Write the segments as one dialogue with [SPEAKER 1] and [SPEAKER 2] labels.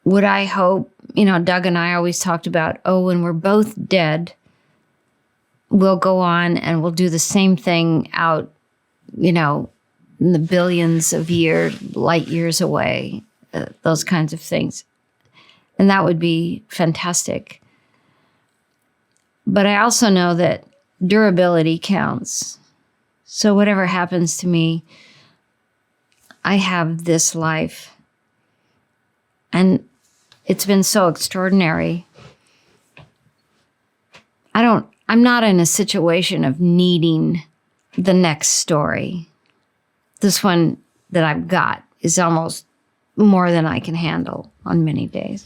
[SPEAKER 1] would I hope, Doug and I always talked about, when we're both dead, we'll go on and we'll do the same thing out, in the billions of light years away, those kinds of things. And that would be fantastic. But I also know that durability counts. So whatever happens to me, I have this life. And it's been so extraordinary. I'm not in a situation of needing the next story. This one that I've got is almost more than I can handle on many days.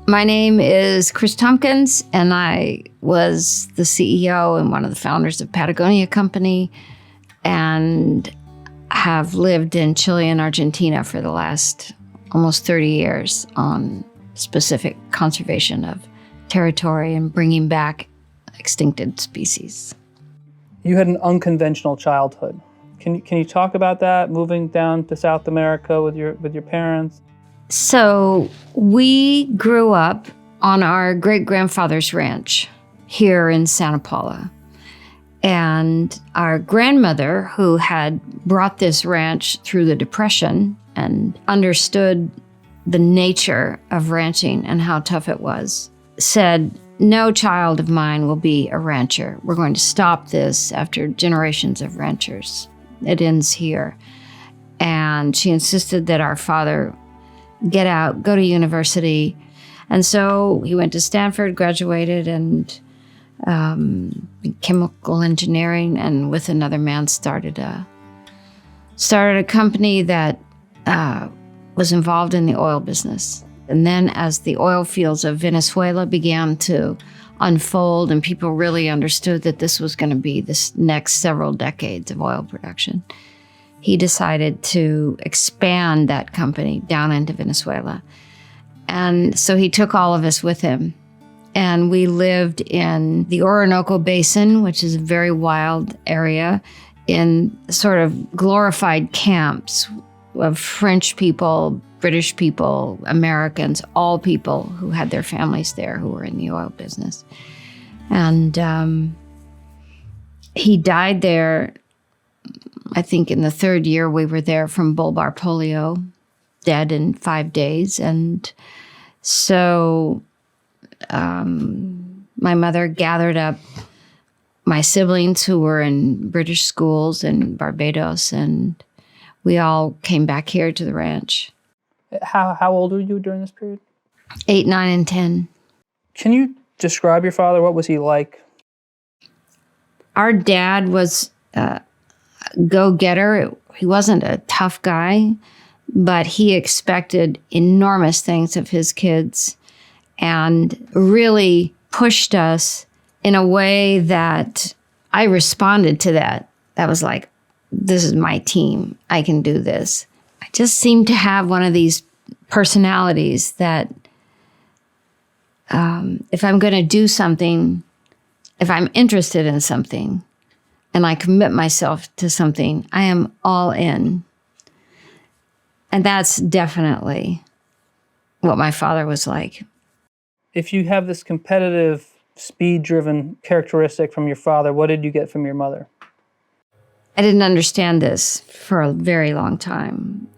[SPEAKER 1] My name is Kris Tompkins, and I was the CEO and one of the founders of Patagonia Company, and have lived in Chile and Argentina for the last almost 30 years on specific conservation of territory and bringing back extincted species.
[SPEAKER 2] You had an unconventional childhood. Can you talk about that, moving down to South America with your parents?
[SPEAKER 1] So we grew up on our great-grandfather's ranch here in Santa Paula. And our grandmother, who had brought this ranch through the Depression and understood the nature of ranching and how tough it was, said, "No child of mine will be a rancher. We're going to stop this after generations of ranchers. It ends here." And she insisted that our father get out, go to university. And so he went to Stanford, graduated, and chemical engineering, and with another man started a company that was involved in the oil business. And then as the oil fields of Venezuela began to unfold and people really understood that this was going to be this next several decades of oil production, he decided to expand that company down into Venezuela. And so he took all of us with him. And we lived in the Orinoco basin, which is a very wild area, in sort of glorified camps of French people, British people, Americans, all people who had their families there who were in the oil business. And he died there, I think in the third year we were there, from bulbar polio, dead in 5 days. And so my mother gathered up my siblings who were in British schools in Barbados, and we all came back here to the ranch.
[SPEAKER 2] How old were you during this period?
[SPEAKER 1] 8, 9, and 10.
[SPEAKER 2] Can you describe your father? What was he like?
[SPEAKER 1] Our dad was a go-getter. He wasn't a tough guy, but he expected enormous things of his kids and really pushed us in a way that I responded to that. That was like, this is my team. I can do this. I just seemed to have one of these personalities that if I'm going to do something, if I'm interested in something and I commit myself to something, I am all in. And that's definitely what my father was like.
[SPEAKER 2] If you have this competitive, speed-driven characteristic from your father, what did you get from your mother?
[SPEAKER 1] I didn't understand this for a very long time.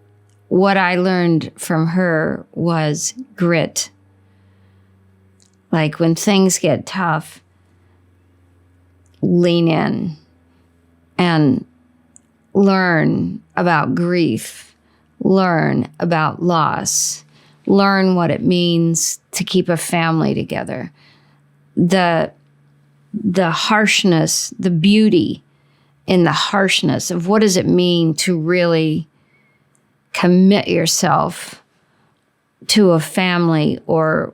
[SPEAKER 1] What I learned from her was grit. Like when things get tough, lean in and learn about grief, learn about loss, learn what it means to keep a family together. The harshness, the beauty in the harshness of what does it mean to really commit yourself to a family, or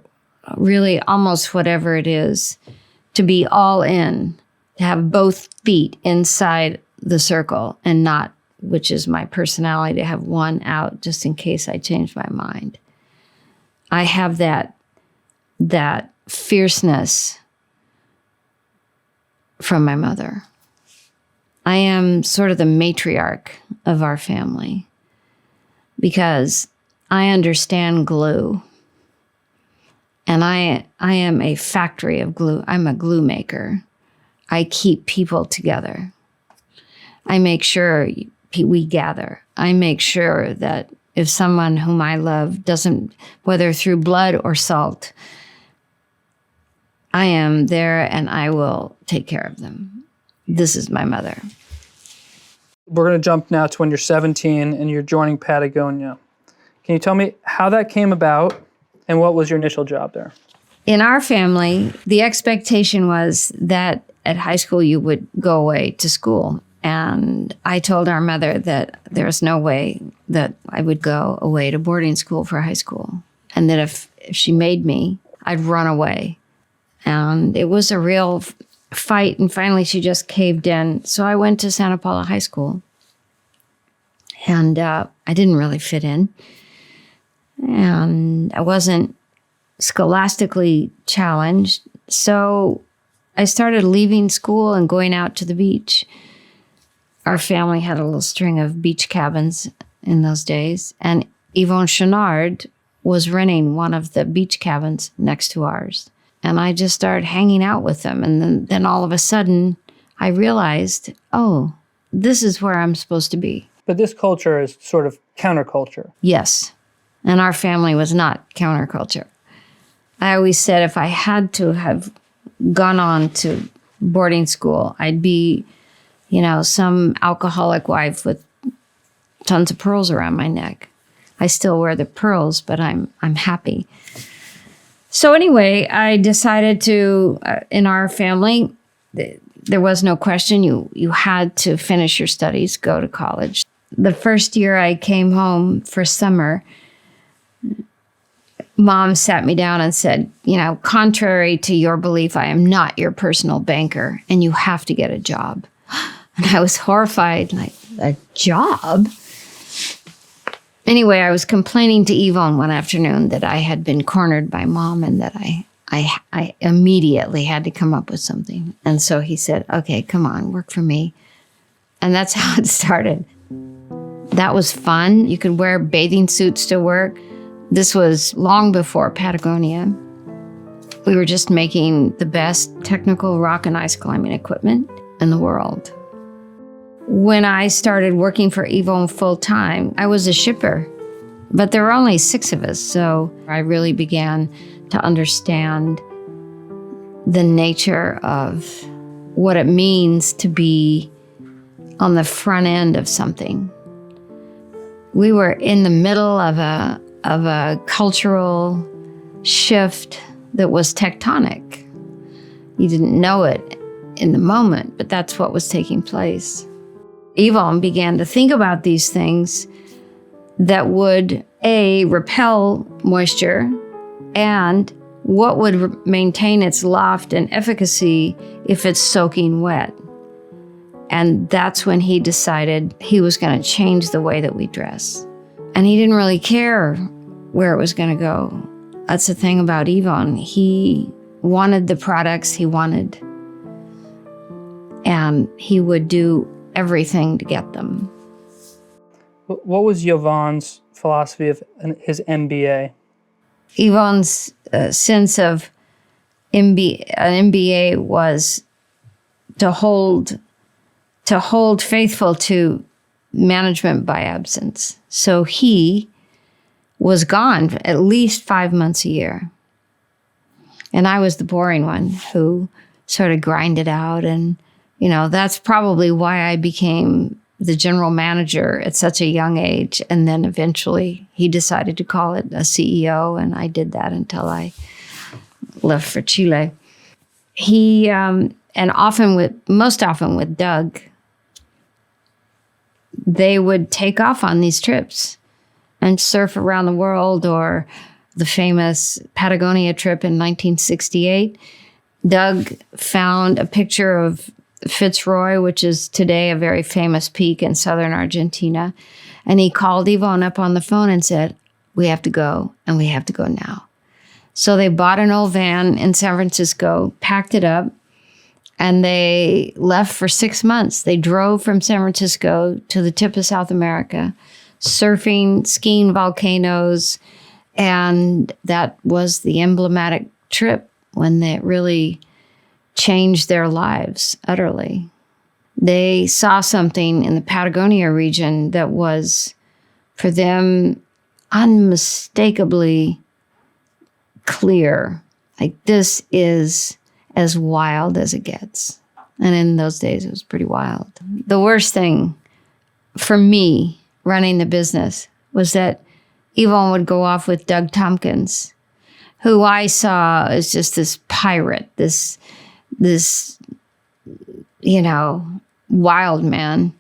[SPEAKER 1] really almost whatever it is, to be all in, to have both feet inside the circle and not, which is my personality, to have one out just in case I change my mind. I have that fierceness from my mother. I am sort of the matriarch of our family because I understand glue. And I am a factory of glue. I'm a glue maker. I keep people together. I make sure we gather. I make sure that if someone whom I love doesn't, whether through blood or salt, I am there and I will take care of them. This is my mother.
[SPEAKER 2] We're going to jump now to when you're 17 and you're joining Patagonia. Can you tell me how that came about and what was your initial job there?
[SPEAKER 1] In our family, the expectation was that at high school you would go away to school. And I told our mother that there was no way that I would go away to boarding school for high school. And that if she made me, I'd run away. And it was a real fight. And finally, she just caved in. So I went to Santa Paula High School. And I didn't really fit in. And I wasn't scholastically challenged. So I started leaving school and going out to the beach. Our family had a little string of beach cabins in those days. And Yvon Chouinard was renting one of the beach cabins next to ours. And I just started hanging out with them. And then all of a sudden, I realized, oh, this is where I'm supposed to be.
[SPEAKER 2] But this culture is sort of counterculture.
[SPEAKER 1] Yes. And our family was not counterculture. I always said if I had to have gone on to boarding school, I'd be, some alcoholic wife with tons of pearls around my neck. I still wear the pearls, but I'm happy. So anyway, I decided to, in our family, there was no question. You had to finish your studies, go to college. The first year I came home for summer, Mom sat me down and said, contrary to your belief, I am not your personal banker, and you have to get a job. And I was horrified, like, a job? Anyway, I was complaining to Yvon one afternoon that I had been cornered by Mom and that I immediately had to come up with something. And so he said, okay, come on, work for me. And that's how it started. That was fun. You could wear bathing suits to work. This was long before Patagonia. We were just making the best technical rock and ice climbing equipment in the world. When I started working for Yvon full-time, I was a shipper, but there were only 6 of us, so I really began to understand the nature of what it means to be on the front end of something. We were in the middle of a cultural shift that was tectonic. You didn't know it in the moment, but that's what was taking place. Yvon began to think about these things that would, A, repel moisture, and what would maintain its loft and efficacy if it's soaking wet. And that's when he decided he was going to change the way that we dress. And he didn't really care where it was going to go. That's the thing about Yvon. He wanted the products he wanted, and he would do everything to get them.
[SPEAKER 2] What was Yvon's philosophy of his MBA?
[SPEAKER 1] Yvon's sense of an MBA was to hold faithful to management by absence. So he was gone at least 5 months a year. And I was the boring one who sort of grinded out. And, that's probably why I became the general manager at such a young age. And then eventually he decided to call it a CEO. And I did that until I left for Chile. He, and most often with Doug, they would take off on these trips and surf around the world, or the famous Patagonia trip in 1968. Doug found a picture of Fitzroy, which is today a very famous peak in southern Argentina. And he called Yvon up on the phone and said, We have to go, and we have to go now. So they bought an old van in San Francisco, packed it up, and they left for 6 months. They drove from San Francisco to the tip of South America, surfing, skiing volcanoes, and that was the emblematic trip when they really changed their lives utterly. They saw something in the Patagonia region that was, for them, unmistakably clear. Like, this is as wild as it gets. And in those days, it was pretty wild. The worst thing for me running the business was that Yvon would go off with Doug Tompkins, who I saw as just this pirate, this wild man.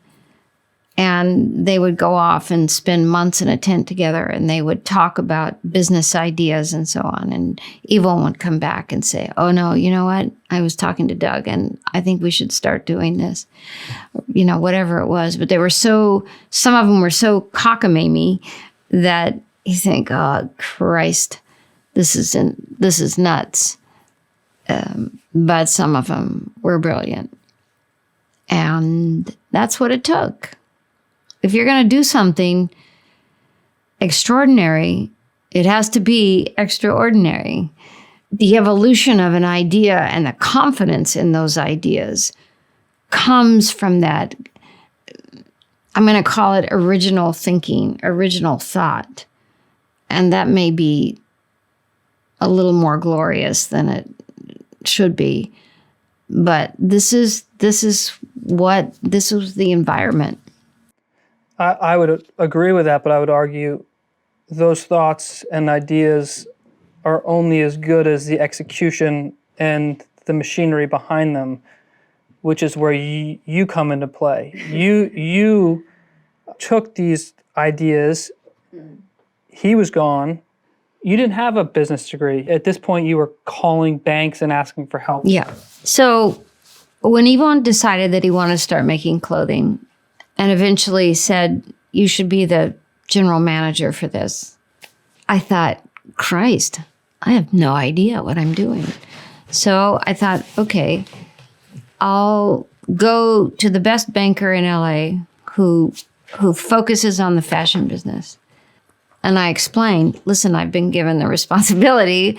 [SPEAKER 1] And they would go off and spend months in a tent together, and they would talk about business ideas and so on. And Yvon would come back and say, oh, no, you know what? I was talking to Doug, and I think we should start doing this, whatever it was. But some of them were so cockamamie that you think, oh, Christ, this is nuts. But some of them were brilliant. And that's what it took. If you're going to do something extraordinary, it has to be extraordinary. The evolution of an idea and the confidence in those ideas comes from that, I'm going to call it original thinking, original thought. And that may be a little more glorious than it should be. But this was the environment.
[SPEAKER 2] I would agree with that, but I would argue those thoughts and ideas are only as good as the execution and the machinery behind them, which is where you come into play. You took these ideas. He was gone. You didn't have a business degree. At this point, you were calling banks and asking for help.
[SPEAKER 1] Yeah. So when Yvon decided that he wanted to start making clothing, and eventually said, you should be the general manager for this, I thought, Christ, I have no idea what I'm doing. So I thought, okay, I'll go to the best banker in LA who focuses on the fashion business. And I explained, listen, I've been given the responsibility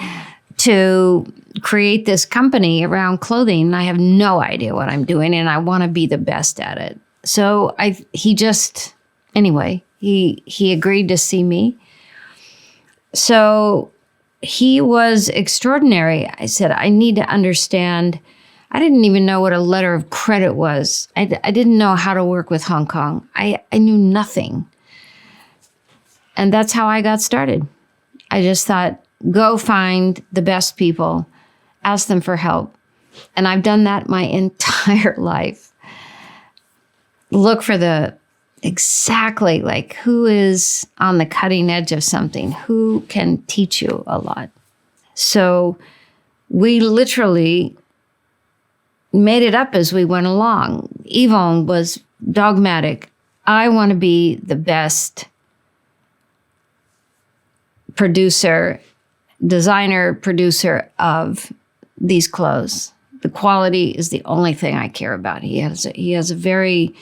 [SPEAKER 1] to create this company around clothing, and I have no idea what I'm doing, and I want to be the best at it. So he agreed to see me. So he was extraordinary. I said, I need to understand. I didn't even know what a letter of credit was. I didn't know how to work with Hong Kong. I knew nothing. And that's how I got started. I just thought, go find the best people, ask them for help. And I've done that my entire life. Look for exactly who is on the cutting edge of something, who can teach you a lot. So we literally made it up as we went along. Yvon was dogmatic. I want to be the best designer, producer of these clothes. The quality is the only thing I care about. He has a very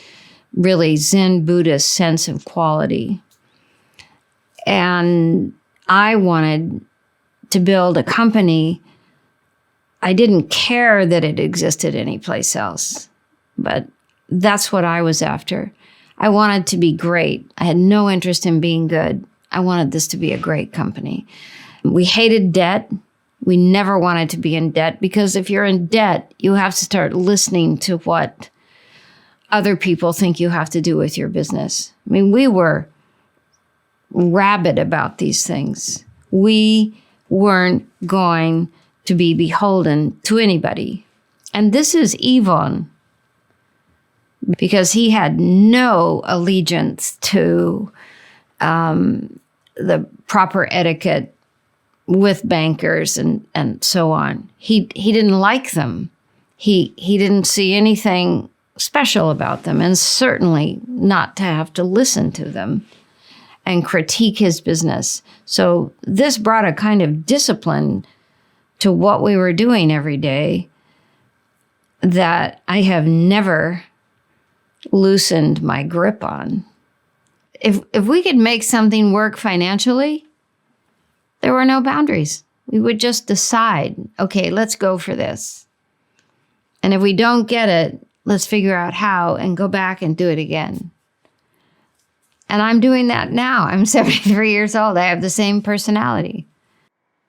[SPEAKER 1] really Zen Buddhist sense of quality. And I wanted to build a company. I didn't care that it existed anyplace else, but that's what I was after. I wanted to be great. I had no interest in being good. I wanted this to be a great company. We hated debt. We never wanted to be in debt, because if you're in debt, you have to start listening to what other people think you have to do with your business. I mean, we were rabid about these things. We weren't going to be beholden to anybody. And this is Yvon, because he had no allegiance to the proper etiquette with bankers and so on. He didn't like them. He didn't see anything special about them, and certainly not to have to listen to them. and critique his business. So this brought a kind of discipline to what we were doing every day that I have never loosened my grip on. If we could make something work financially, there were no boundaries. We would just decide, okay, let's go for this. And if we don't get it, let's figure out how and go back and do it again. And I'm doing that now. I'm 73 years old. I have the same personality.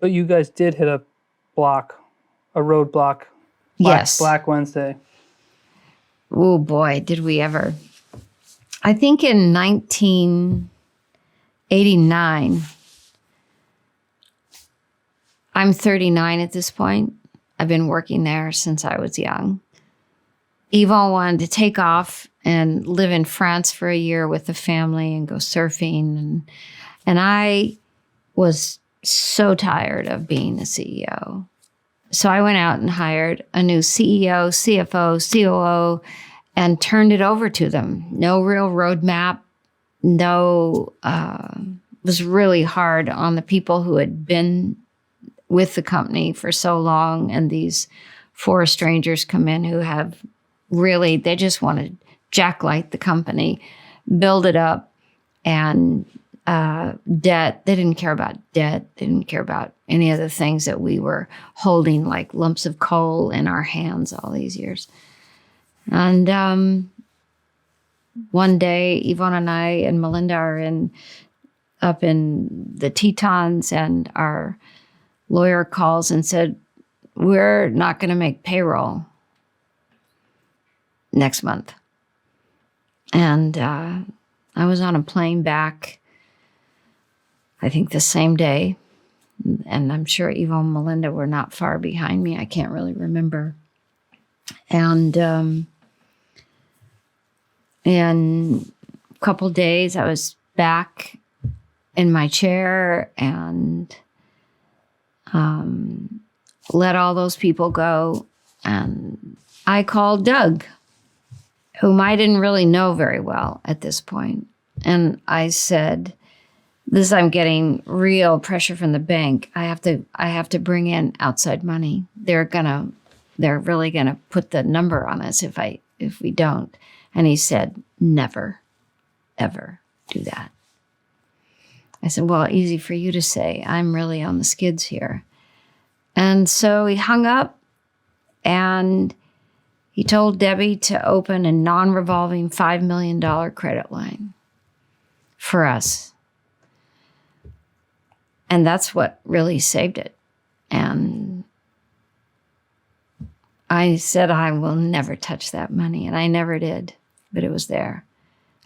[SPEAKER 2] But you guys did hit a roadblock.
[SPEAKER 1] Yes.
[SPEAKER 2] Black Wednesday.
[SPEAKER 1] Oh boy, did we ever. I think in 1989, I'm 39 at this point. I've been working there since I was young. Yvon wanted to take off and live in France for a year with the family and go surfing. And I was so tired of being the CEO. So I went out and hired a new CEO, CFO, COO, and turned it over to them. No real roadmap. It was really hard on the people who had been with the company for so long. And these 4 strangers come in who have really, they just want to jacklight the company, build it up, and debt. They didn't care about debt. They didn't care about any of the things that we were holding like lumps of coal in our hands all these years. And one day, Yvon and I and Melinda are up in the Tetons, and our lawyer calls and said, we're not going to make payroll next month. And I was on a plane back, I think the same day. And I'm sure Yvon and Melinda were not far behind me. I can't really remember. And in a couple days, I was back in my chair and let all those people go. And I called Doug, whom I didn't really know very well at this point. And I said, I'm getting real pressure from the bank. I have to bring in outside money. They're really gonna put the number on us if we don't. And he said, never, ever do that. I said, well, easy for you to say. I'm really on the skids here. And so he hung up, and he told Debbie to open a non-revolving $5 million credit line for us. And that's what really saved it. And I said, I will never touch that money. And I never did, but it was there.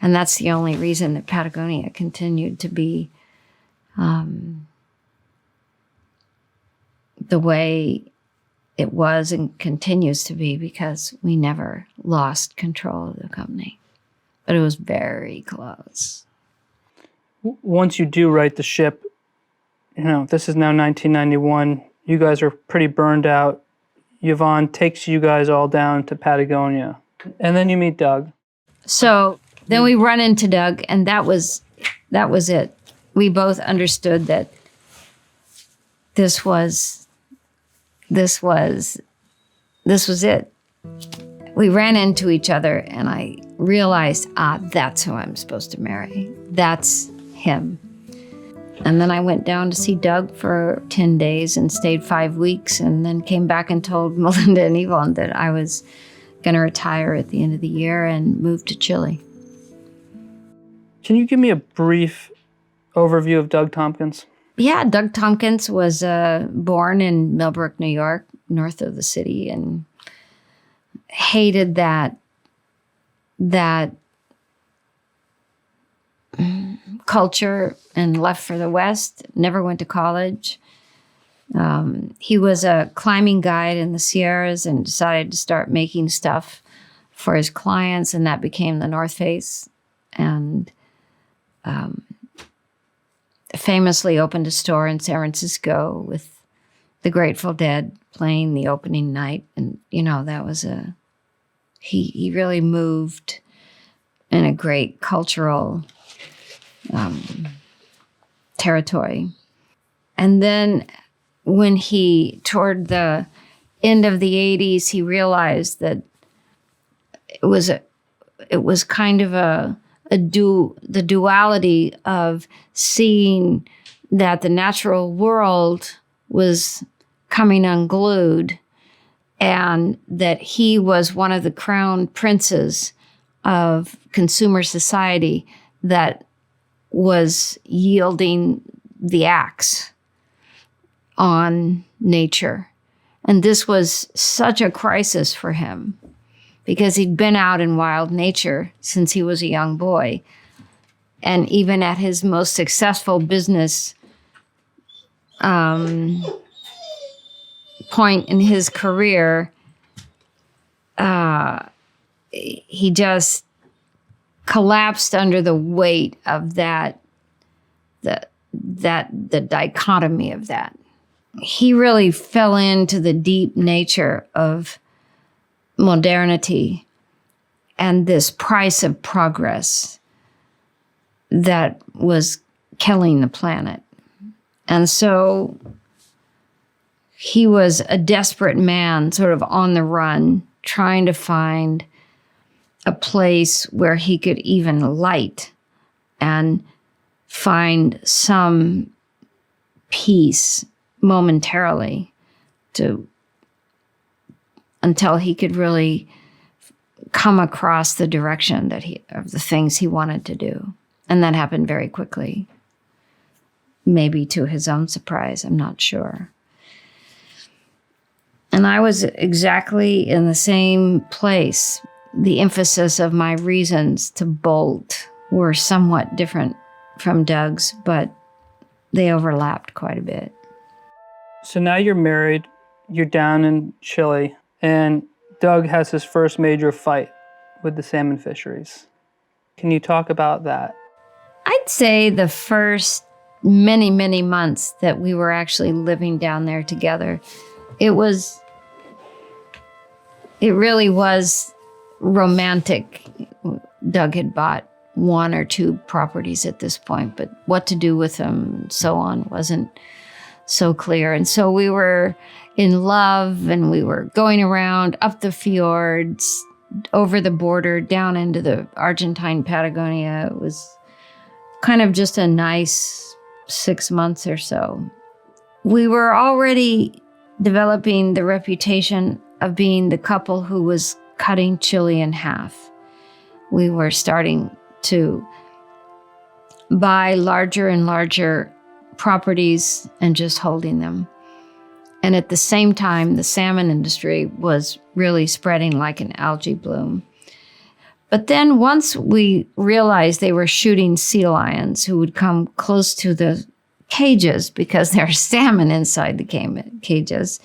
[SPEAKER 1] And that's the only reason that Patagonia continued to be the way it was and continues to be, because we never lost control of the company. But it was very close.
[SPEAKER 2] Once you do right the ship, this is now 1991. You guys are pretty burned out. Yvon takes you guys all down to Patagonia. And then you meet Doug. So
[SPEAKER 1] then we run into Doug, and that was it. We both understood that this was it. We ran into each other, and I realized, that's who I'm supposed to marry. That's him. And then I went down to see Doug for 10 days and stayed 5 weeks, and then came back and told Melinda and Yvon that I was going to retire at the end of the year and move to Chile.
[SPEAKER 2] Can you give me a brief overview of Doug Tompkins?
[SPEAKER 1] Yeah, Doug Tompkins was born in Millbrook, New York, north of the city, and hated that culture and left for the West, never went to college. He was a climbing guide in the Sierras and decided to start making stuff for his clients, and that became the North Face. And famously opened a store in San Francisco with the Grateful Dead playing the opening night. And, that was he really moved in a great cultural territory. And then when toward the end of the 80s, he realized that it was kind of the duality of seeing that the natural world was coming unglued and that he was one of the crown princes of consumer society that was yielding the axe on nature. And this was such a crisis for him because he'd been out in wild nature since he was a young boy. And even at his most successful business point in his career, he just collapsed under the weight of the dichotomy of that. He really fell into the deep nature of modernity and this price of progress that was killing the planet. And so he was a desperate man, sort of on the run, trying to find a place where he could even light and find some peace momentarily until he could really come across the direction of the things he wanted to do. And that happened very quickly. Maybe to his own surprise, I'm not sure. And I was exactly in the same place. The emphasis of my reasons to bolt were somewhat different from Doug's, but they overlapped quite a bit.
[SPEAKER 2] So now you're married, you're down in Chile, and Doug has his first major fight with the salmon fisheries. Can you talk about that?
[SPEAKER 1] I'd say the first many, many months that we were actually living down there together, it really was romantic. Doug had bought 1 or 2 properties at this point, but what to do with them and so on wasn't so clear. And so we were in love, and we were going around up the fjords, over the border, down into the Argentine Patagonia. It was kind of just a nice 6 months or so. We were already developing the reputation of being the couple who was cutting Chile in half. We were starting to buy larger and larger properties and just holding them. And at the same time, the salmon industry was really spreading like an algae bloom. But then once we realized they were shooting sea lions who would come close to the cages because there are salmon inside the cages,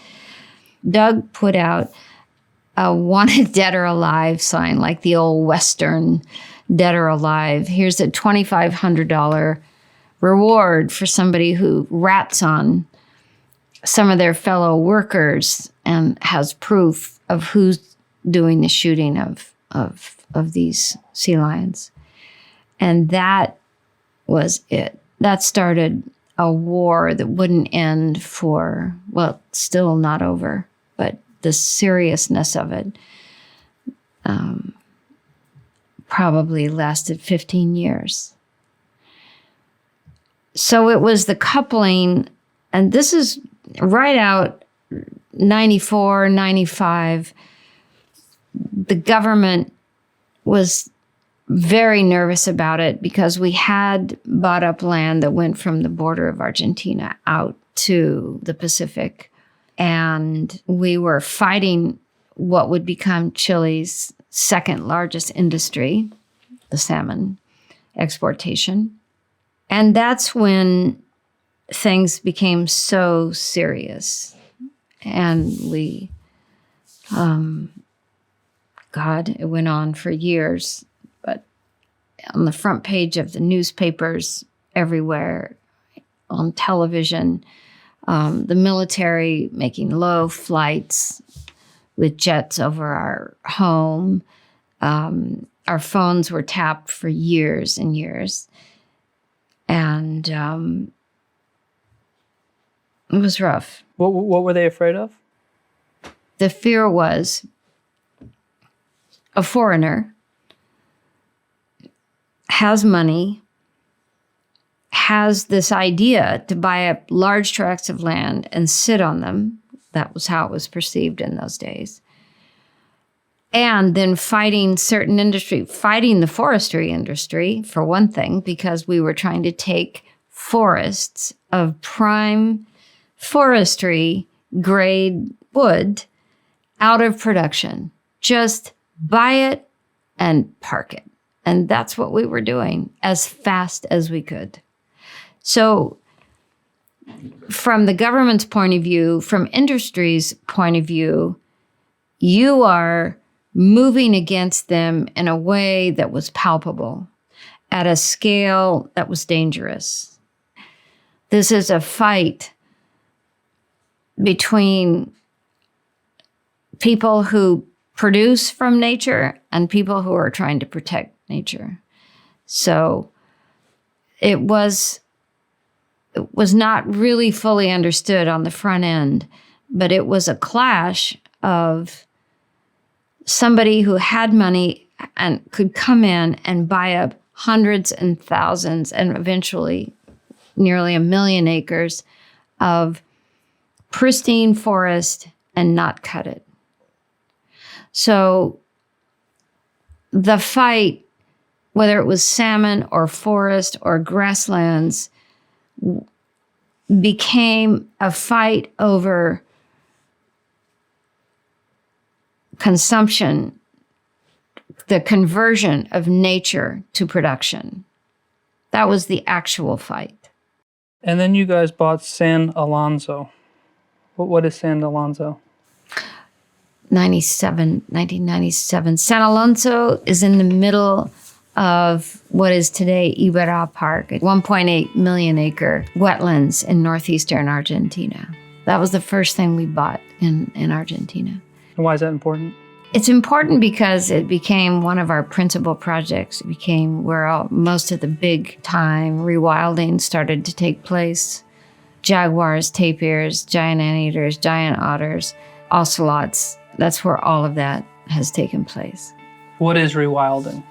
[SPEAKER 1] Doug put out a wanted dead or alive sign, like the old Western dead or alive. Here's a $2,500 reward for somebody who rats on some of their fellow workers and has proof of who's doing the shooting of these sea lions. And that was it. That started a war that wouldn't end for, well, still not over, but the seriousness of it probably lasted 15 years. So it was the coupling, and this is right out 94, 95. The government was very nervous about it because we had bought up land that went from the border of Argentina out to the Pacific. And we were fighting what would become Chile's second largest industry, the salmon exportation. And that's when things became so serious. And it went on for years. But on the front page of the newspapers everywhere, on television, the military making low flights with jets over our home. Our phones were tapped for years and years. And it was rough.
[SPEAKER 2] What were they afraid of?
[SPEAKER 1] The fear was a foreigner has money, has this idea to buy up large tracts of land and sit on them. That was how it was perceived in those days. And then fighting certain industry, fighting the forestry industry, for one thing, because we were trying to take forests of prime forestry grade wood out of production. Just buy it and park it. And that's what we were doing as fast as we could. So from the government's point of view, from industry's point of view, you are moving against them in a way that was palpable, at a scale that was dangerous. This is a fight between people who produce from nature and people who are trying to protect nature. So it was not really fully understood on the front end, but it was a clash of somebody who had money and could come in and buy up hundreds and thousands and eventually nearly 1 million acres of pristine forest and not cut it. So the fight, whether it was salmon or forest or grasslands, became a fight over consumption, the conversion of nature to production. That was the actual fight.
[SPEAKER 2] And then you guys bought San Alonso. What is San Alonso?
[SPEAKER 1] 1997. San Alonso is in the middle of what is today Ibarra Park, a 1.8 million acre wetlands in northeastern Argentina. That was the first thing we bought in Argentina.
[SPEAKER 2] And why is that important?
[SPEAKER 1] It's important because it became one of our principal projects. It became where most of the big time rewilding started to take place. Jaguars, tapirs, giant anteaters, giant otters, ocelots. That's where all of that has taken place.
[SPEAKER 2] What is rewilding?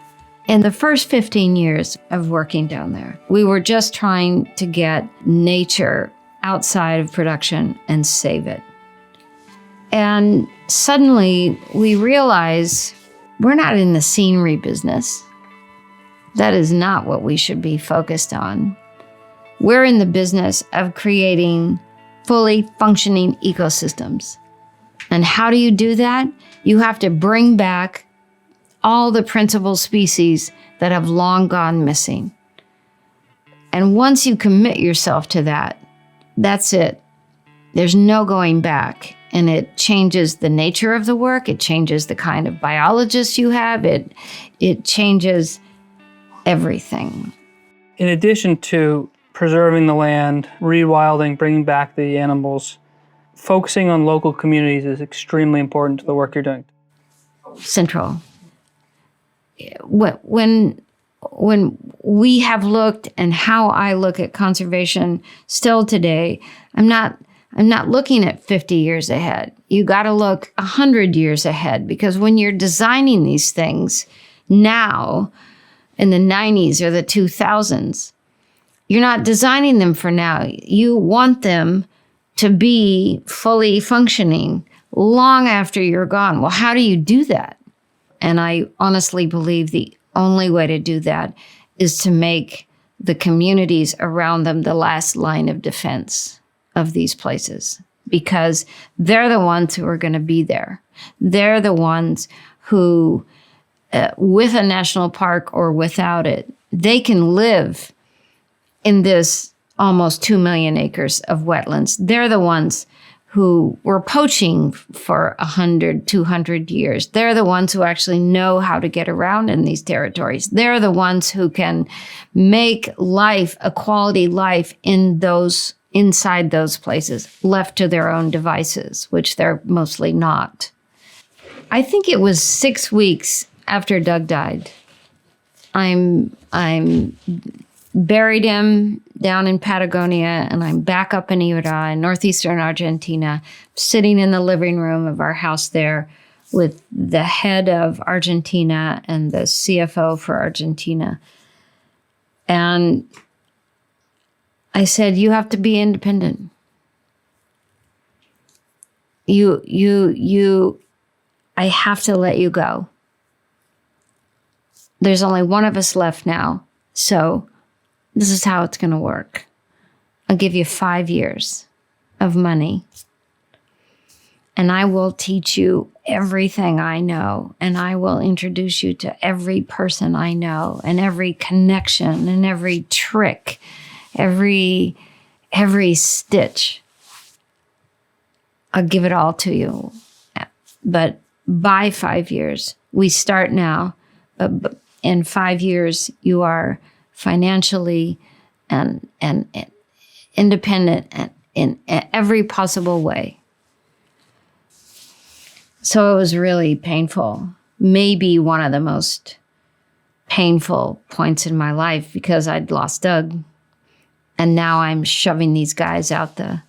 [SPEAKER 1] In the first 15 years of working down there, we were just trying to get nature outside of production and save it. And suddenly we realize we're not in the scenery business. That is not what we should be focused on. We're in the business of creating fully functioning ecosystems. And how do you do that? You have to bring back all the principal species that have long gone missing. And once you commit yourself to that, that's it. There's no going back. And it changes the nature of the work. It changes the kind of biologists you have. It changes everything.
[SPEAKER 2] In addition to preserving the land, rewilding, bringing back the animals, focusing on local communities is extremely important to the work you're doing.
[SPEAKER 1] Central. When we have looked, and how I look at conservation still today, I'm not looking at 50 years ahead. You got to look 100 years ahead, because when you're designing these things now in the 90s or the 2000s, you're not designing them for now. You want them to be fully functioning long after you're gone. Well, how do you do that? And I honestly believe the only way to do that is to make the communities around them the last line of defense of these places, because they're the ones who are going to be there. They're the ones who, with a national park or without it, they can live in this almost 2 million acres of wetlands. They're the ones who were poaching for 100, 200 years. They're the ones who actually know how to get around in these territories. They're the ones who can make life, a quality life inside those places, left to their own devices, which they're mostly not. I think it was 6 weeks after Doug died. I'm buried him down in Patagonia, and I'm back up in Yvon, in northeastern Argentina, sitting in the living room of our house there with the head of Argentina and the CFO for Argentina. And I said, you have to be independent. I have to let you go. There's only one of us left now, so this is how it's going to work. I'll give you 5 years of money, and I will teach you everything I know, and I will introduce you to every person I know, and every connection, and every trick, every stitch. I'll give it all to you. But by 5 years, we start now, but in 5 years, you are financially and independent and in every possible way. So it was really painful. Maybe one of the most painful points in my life, because I'd lost Doug. And now I'm shoving these guys out the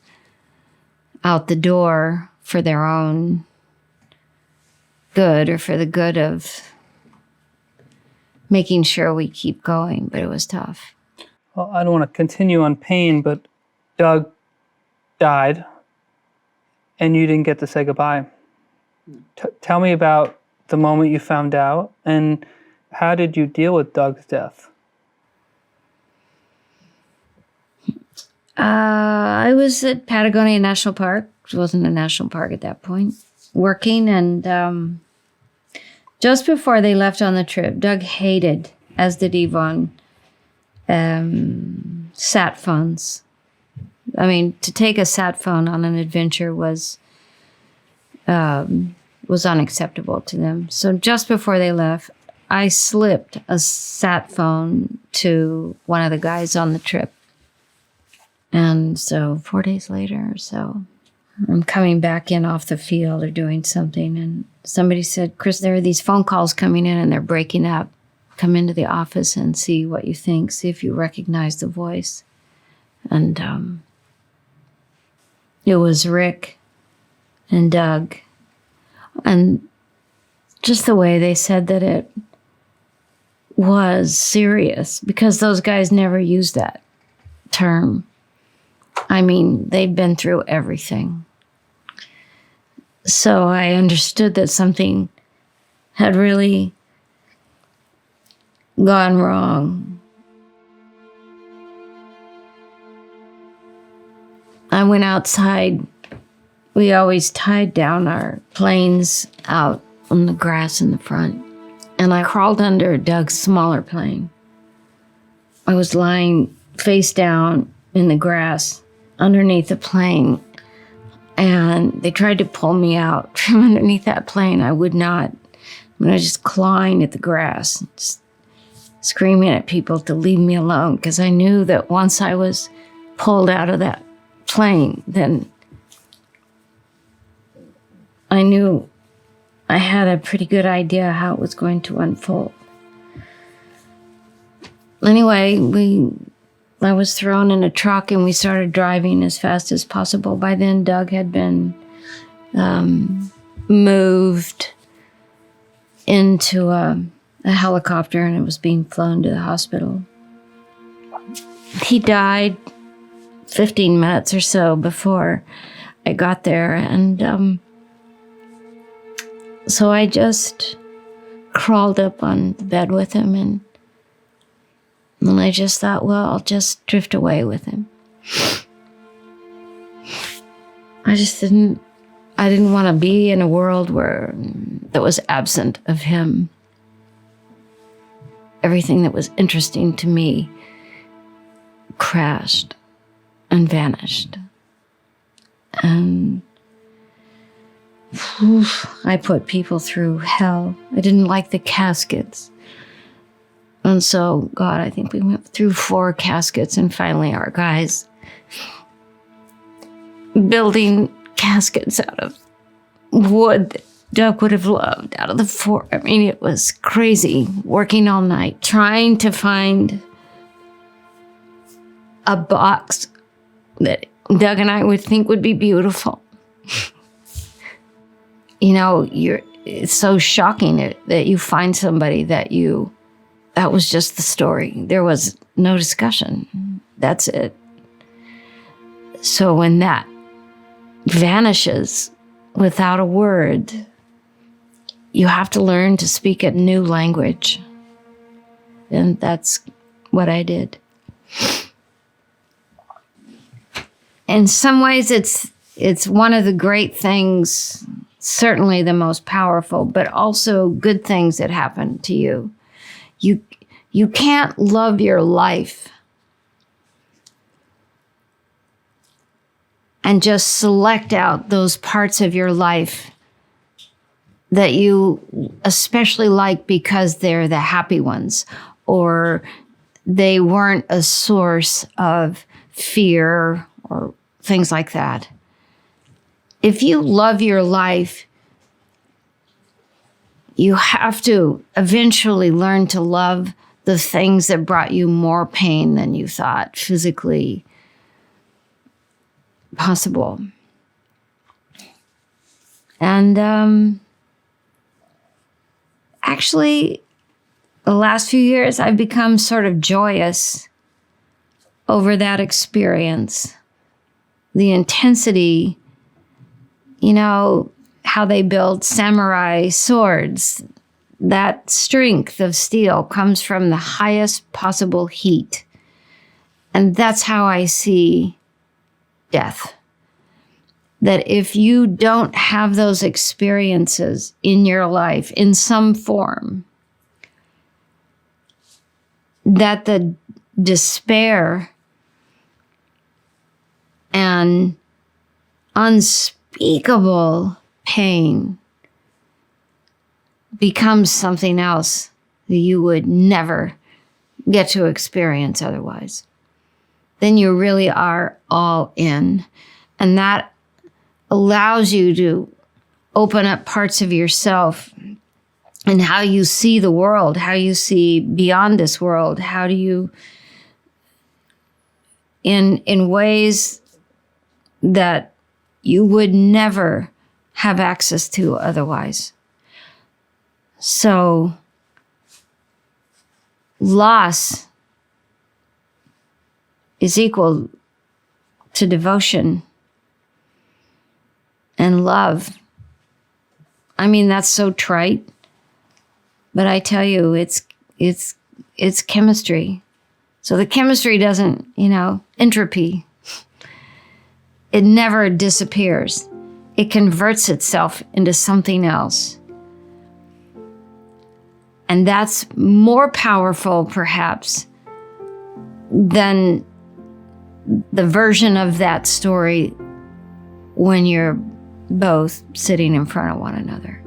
[SPEAKER 1] door for their own good, or for the good of making sure we keep going. But it was tough.
[SPEAKER 2] Well, I don't want to continue on pain, but Doug died and you didn't get to say goodbye. Tell me about the moment you found out, and how did you deal with Doug's death?
[SPEAKER 1] I was at Patagonia National Park. It wasn't a national park at that point, working. And just before they left on the trip, Doug hated, as did Yvon, sat phones. I mean, to take a sat phone on an adventure was unacceptable to them. So just before they left, I slipped a sat phone to one of the guys on the trip. And so 4 days later or so, I'm coming back in off the field or doing something, and somebody said, Kris, there are these phone calls coming in and they're breaking up. Come into the office and see what you think, see if you recognize the voice. And it was Rick and Doug. And just the way they said that it was serious, because those guys never used that term. I mean, they'd been through everything. So I understood that something had really gone wrong. I went outside. We always tied down our planes out on the grass in the front. And I crawled under Doug's smaller plane. I was lying face down in the grass underneath the plane, and they tried to pull me out from underneath that plane. I would not. I was just clawing at the grass, just screaming at people to leave me alone, because I knew that once I was pulled out of that plane, then I knew I had a pretty good idea how it was going to unfold. Anyway, I was thrown in a truck and we started driving as fast as possible. By then, Doug had been moved into a helicopter, and it was being flown to the hospital. He died 15 minutes or so before I got there, and so I just crawled up on the bed with him, and I just thought, well, I'll just drift away with him. I didn't want to be in a world that was absent of him. Everything that was interesting to me crashed and vanished. And I put people through hell. I didn't like the caskets. And so, God, I think we went through 4 caskets, and finally our guys building caskets out of wood that Doug would have loved, out of the 4. I mean, it was crazy, working all night, trying to find a box that Doug and I would think would be beautiful. It's so shocking that you find somebody that was just the story. There was no discussion. That's it. So when that vanishes without a word, you have to learn to speak a new language. And that's what I did. In some ways, it's one of the great things, certainly the most powerful, but also good things that happen to you. You can't love your life and just select out those parts of your life that you especially like because they're the happy ones, or they weren't a source of fear or things like that. If you love your life, you have to eventually learn to love the things that brought you more pain than you thought physically possible. And actually, the last few years, I've become sort of joyous over that experience. The intensity, how they build samurai swords. That strength of steel comes from the highest possible heat. And that's how I see death. That if you don't have those experiences in your life in some form, that the despair and unspeakable pain becomes something else that you would never get to experience otherwise. Then you really are all in. And that allows you to open up parts of yourself and how you see the world, how you see beyond this world, how do you, in ways that you would never have access to otherwise. So, loss is equal to devotion and love. I mean, that's so trite, but I tell you, it's chemistry. So the chemistry doesn't, entropy. It never disappears. It converts itself into something else. And that's more powerful, perhaps, than the version of that story when you're both sitting in front of one another.